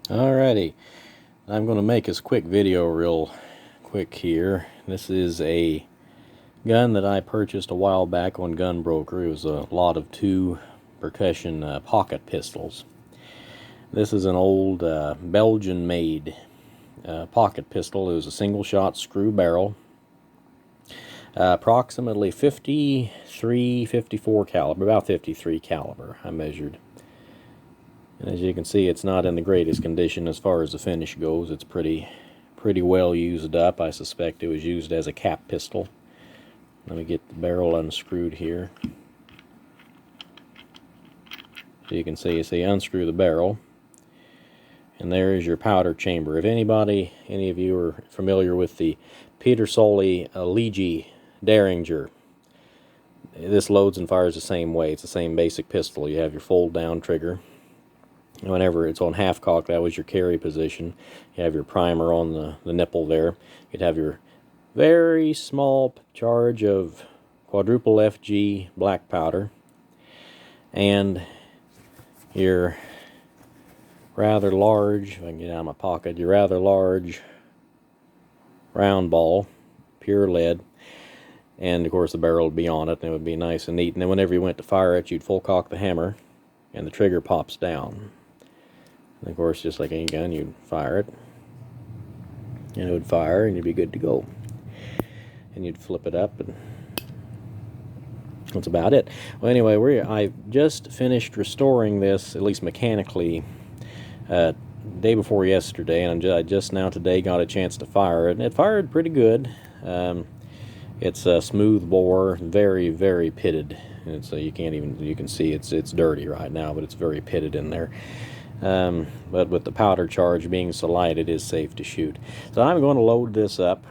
Alrighty, I'm going to make this quick video real quick here. This is a gun that I purchased a while back on Gun Broker. It was a lot of 2 percussion pocket pistols. This is an old Belgian made pocket pistol. It was a single shot screw barrel, approximately 54 caliber, about 53 caliber I measured. And as you can see, it's not in the greatest condition as far as the finish goes. It's pretty well used up. I suspect it was used as a cap pistol. Let me get the barrel unscrewed here. So you can see, unscrew the barrel, and there is your powder chamber. If any of you are familiar with the Petersoli Ligi Derringer, this loads and fires the same way. It's the same basic pistol. You have your fold down trigger. Whenever it's on half cock, that was your carry position. You have your primer on the nipple there. You'd have your very small charge of quadruple FG black powder, and your rather large, if I can get out of my pocket, your rather large round ball, pure lead, and of course the barrel would be on it, and it would be nice and neat. And then whenever you went to fire it, you'd full cock the hammer, and the trigger pops down. And of course, just like any gun, you'd fire it, and it would fire, and you'd be good to go. And you'd flip it up, and that's about it. Well, anyway, I just finished restoring this, at least mechanically, day before yesterday, and I just now today got a chance to fire it, and it fired pretty good. It's a smooth bore, very pitted, and so you can see it's dirty right now, but it's very pitted in there. But with the powder charge being so light, it is safe to shoot. So I'm going to load this up,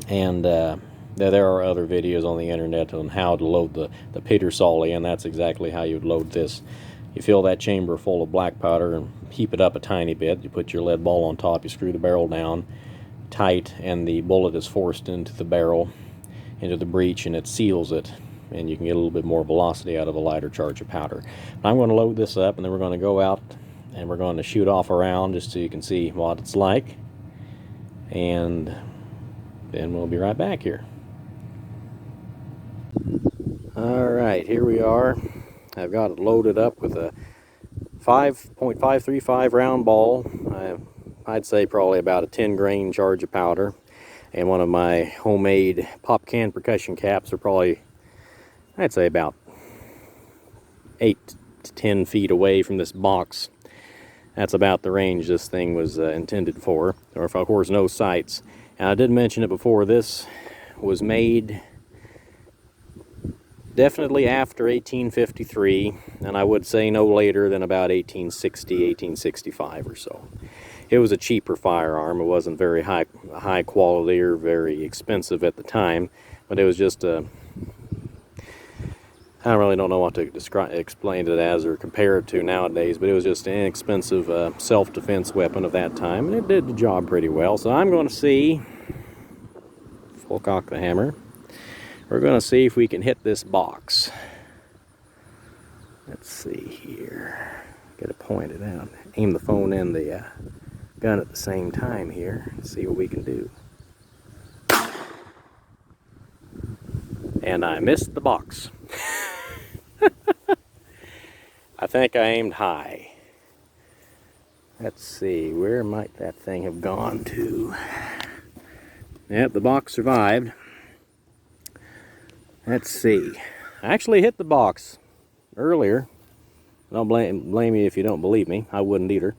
and there are other videos on the internet on how to load the Petersoli, and that's exactly how you'd load this. You fill that chamber full of black powder and heap it up a tiny bit. You put your lead ball on top, you screw the barrel down tight, and the bullet is forced into the barrel, into the breech, and it seals it, and you can get a little bit more velocity out of a lighter charge of powder. I'm going to load this up, and then we're going to go out and we're going to shoot off around just so you can see what it's like, and then we'll be right back here. Alright, here we are. I've got it loaded up with a 5.535 round ball. I'd say probably about a 10 grain charge of powder, and one of my homemade pop can percussion caps are probably, I'd say, about 8 to 10 feet away from this box. That's about the range this thing was intended for, or of course no sights. And I did mention it before, this was made definitely after 1853, and I would say no later than about 1860, 1865 or so. It was a cheaper firearm. It wasn't very high quality or very expensive at the time, but it was just a, I really don't know what to explain it as or compare it to nowadays, but it was just an inexpensive self-defense weapon of that time, and it did the job pretty well. So I'm going to see, full cock the hammer, we're going to see if we can hit this box. Let's see here, get it pointed out, aim the phone and the gun at the same time here, and see what we can do. And I missed the box. I think I aimed high. Let's see, where might that thing have gone to? Yep, the box survived. Let's see. I actually hit the box earlier. Don't blame me if you don't believe me. I wouldn't either.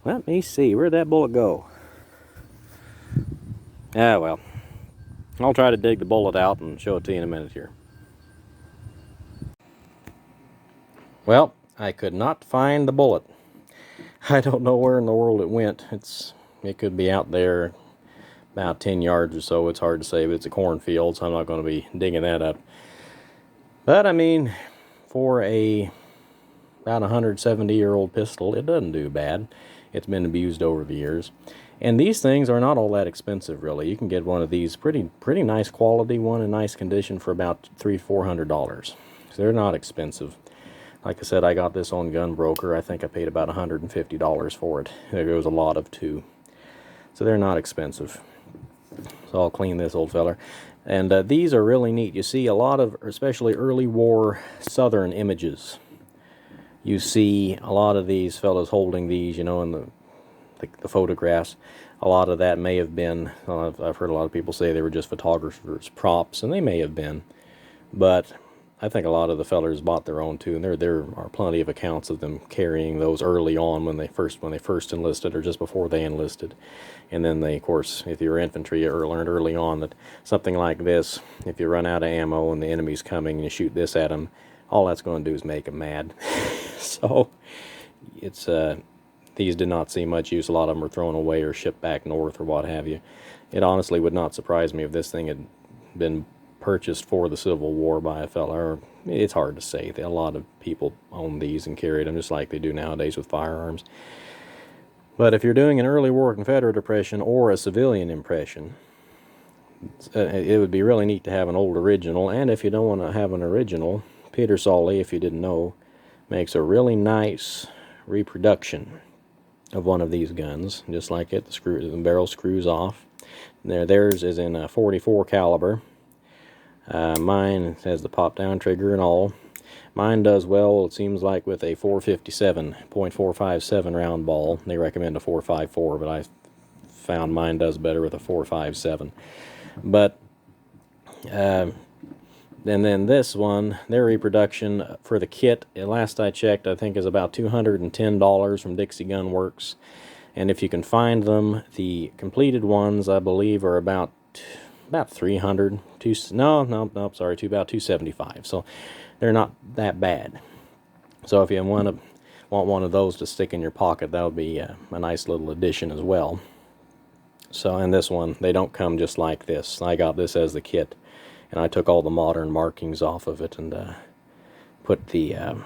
Let me see, where'd that bullet go? Ah, well. I'll try to dig the bullet out and show it to you in a minute here. Well, I could not find the bullet. I don't know where in the world it went. It could be out there about 10 yards or so. It's hard to say, but it's a cornfield, so I'm not going to be digging that up. But I mean, for about 170-year-old pistol, it doesn't do bad. It's been abused over the years. And these things are not all that expensive, really. You can get one of these pretty nice quality one in nice condition for about $300–400. So they're not expensive. Like I said, I got this on Gunbroker. I think I paid about $150 for it. There goes a lot of 2. So they're not expensive. So I'll clean this old feller. And these are really neat. You see a lot of, especially early war Southern images. You see a lot of these fellows holding these, you know, in the photographs. A lot of that may have been, I've heard a lot of people say they were just photographers' props, and they may have been. But I think a lot of the fellers bought their own too, and there are plenty of accounts of them carrying those early on when they first enlisted, or just before they enlisted. And then they, of course, if you're infantry, you learned early on that something like this, if you run out of ammo and the enemy's coming and you shoot this at them, all that's going to do is make them mad. So it's these did not see much use. A lot of them were thrown away or shipped back north or what have you. It honestly would not surprise me if this thing had been purchased for the Civil War by a fella, or it's hard to say. A lot of people own these and carried them just like they do nowadays with firearms. But if you're doing an early war Confederate impression or a civilian impression, it would be really neat to have an old original. And if you don't want to have an original, Peter Solly, if you didn't know, makes a really nice reproduction of one of these guns, just like it. The barrel screws off. Theirs is in a 44 caliber. Mine has the pop-down trigger and all. Mine does well, it seems like, with a 457.457 round ball. They recommend a 454, but I found mine does better with a 457. But and then this one, their reproduction for the kit, last I checked, I think is about $210 from Dixie Gun Works. And if you can find them, the completed ones, I believe, are about 300. About 275. So they're not that bad. So if you want one of those to stick in your pocket, that would be a nice little addition as well. So, and this one, they don't come just like this. I got this as the kit, and I took all the modern markings off of it and put the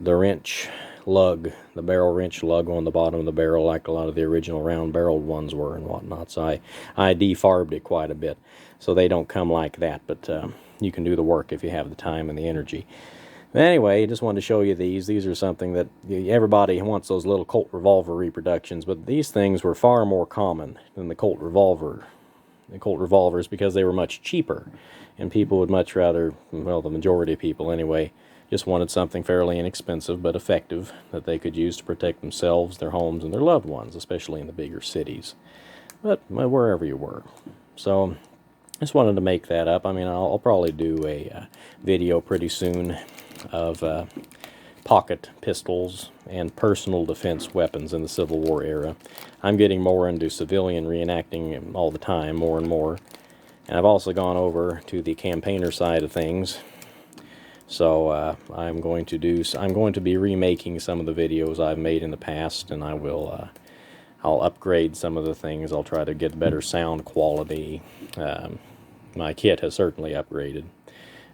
wrench lug, the barrel wrench lug on the bottom of the barrel, like a lot of the original round-barreled ones were and whatnot. So I defarbed it quite a bit, so they don't come like that. But you can do the work if you have the time and the energy. But anyway, just wanted to show you these. These are something that everybody wants, those little Colt revolver reproductions, but these things were far more common than the Colt revolvers, because they were much cheaper, and people would much rather, well, the majority of people anyway, just wanted something fairly inexpensive but effective that they could use to protect themselves, their homes, and their loved ones, especially in the bigger cities, but wherever you were. So just wanted to make that up. I mean, I'll probably do a video pretty soon of pocket pistols and personal defense weapons in the Civil War era. I'm getting more into civilian reenacting all the time, more and more. And I've also gone over to the campaigner side of things. So I'm going to be remaking some of the videos I've made in the past, and I'll upgrade some of the things. I'll try to get better sound quality. My kit has certainly upgraded,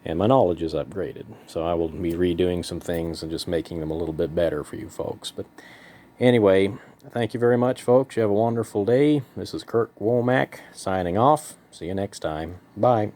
and my knowledge is upgraded. So I will be redoing some things and just making them a little bit better for you folks. But anyway, thank you very much, folks. You have a wonderful day. This is Kirk Womack signing off. See you next time. Bye.